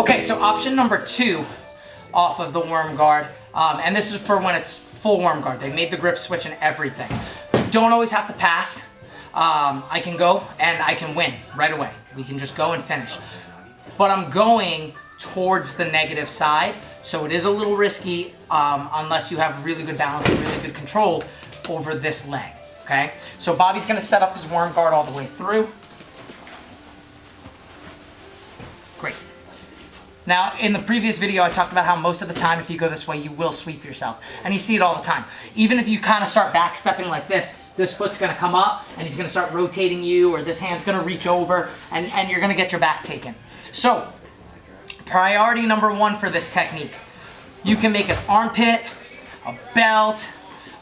Okay, so option number 2 off of the worm guard, and this is for when it's full worm guard. They made the grip switch and everything. Don't always have to pass. I can go and I can win right away. We can just go and finish. But I'm going towards the negative side, so it is a little risky unless you have really good balance and really good control over this leg, okay? So Bobby's gonna set up his worm guard all the way through. Great. Now, in the previous video, I talked about how most of the time, if you go this way, you will sweep yourself. And you see it all the time. Even if you kind of start backstepping like this foot's going to come up, and he's going to start rotating you, or this hand's going to reach over, and you're going to get your back taken. So, priority number 1 for this technique. You can make an armpit, a belt,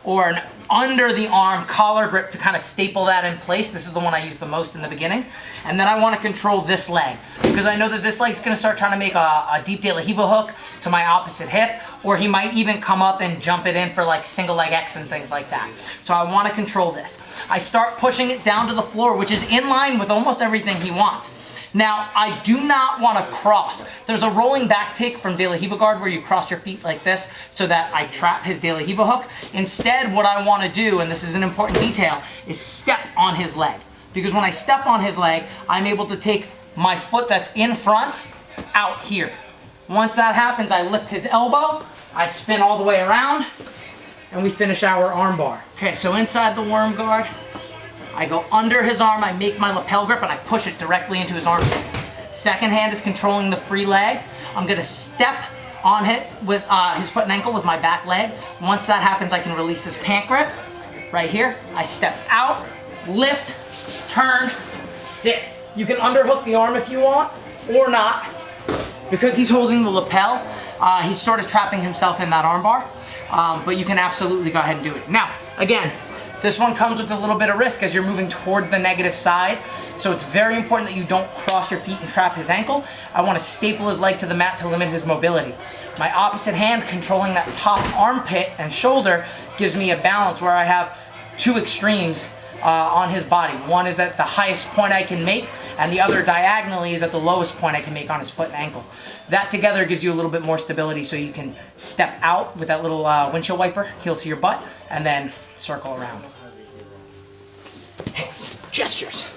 or an under the arm collar grip to kind of staple that in place. This is the one I use the most in the beginning. And then I want to control this leg, because I know that this leg's going to start trying to make a deep De La Hiva hook to my opposite hip, or he might even come up and jump it in for like single leg X and things like that. So I want to control this. I start pushing it down to the floor, which is in line with almost everything he wants. Now, I do not want to cross. There's a rolling back take from De La Hiva guard where you cross your feet like this so that I trap his De La Hiva hook. Instead, what I want to do, and this is an important detail, is step on his leg. Because when I step on his leg, I'm able to take my foot that's in front out here. Once that happens, I lift his elbow, I spin all the way around, and we finish our arm bar. Okay, so inside the worm guard, I go under his arm, I make my lapel grip, and I push it directly into his armpit. Second hand is controlling the free leg. I'm gonna step on it with his foot and ankle with my back leg. Once that happens, I can release this pant grip. Right here, I step out, lift, turn, sit. You can underhook the arm if you want, or not. Because he's holding the lapel, he's sort of trapping himself in that arm bar, but you can absolutely go ahead and do it. Now, again, this one comes with a little bit of risk as you're moving toward the negative side, so it's very important that you don't cross your feet and trap his ankle. I want to staple his leg to the mat to limit his mobility. My opposite hand controlling that top armpit and shoulder gives me a balance where I have 2 extremes on his body. One is at the highest point I can make, and the other diagonally is at the lowest point I can make on his foot and ankle. That together gives you a little bit more stability so you can step out with that little windshield wiper, heel to your butt, and then circle around. Hey, gestures.